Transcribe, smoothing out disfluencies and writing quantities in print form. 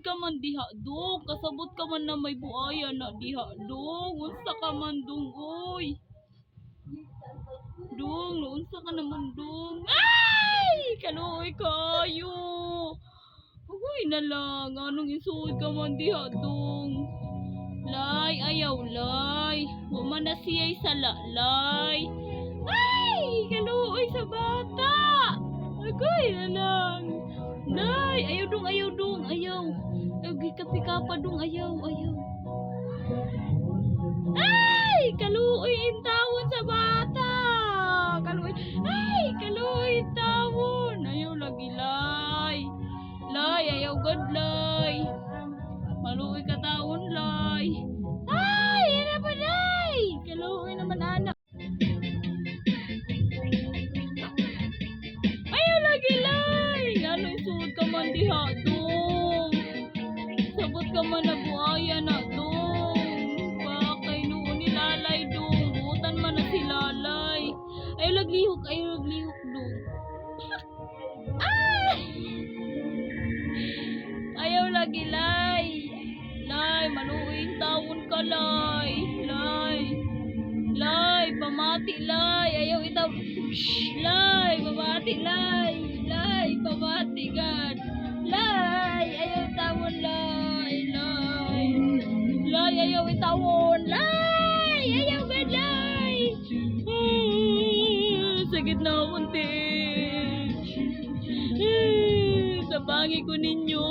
ka man diha dong, kasabot ka man na may buaya na diha dong, unsa ka man dong oy. Dong, unsa ka naman dong. Ay! Kaluoy kayo. Uy na lang, anong isuod ka man diha dong. Lay, ayaw lay. Human na siya'y sala, lay. Ay! Kaluoy sa bata. Agoy na lang. Lay, ayaw dong, ayaw dong, ayaw. Kapi-kapa dong, ayaw, ayaw. Ay! Kaluoy intawon sa bata. Kaluoy. Ay! Kaluoy intawon. Ayaw lagi, lay. Lay, ayaw god, lay. Maluoy ka taon, lay. Ay! Yan na pa, lay. Kaluoy naman, anak. Ayaw lagi, lay. Ano isuod ka man diha, dong. Sabot ka man na buaya na, dong. Bakay noon ni lalay, dong. Butan man na si lalay. Ayaw laglihok, dong. Ay! Ayaw lagi, lay. Lay, maluoy taon ka, lay. Lay. Lay, pamati, lay. Ayaw itaw. Shh, lay, pamati, lay. Lay, pamati, God. Lay, ayaw tawon, lay. Lay. Lay, ayaw itawon. Lay, ayaw God, lay. Sakit na akong Tabangi ko ninyo.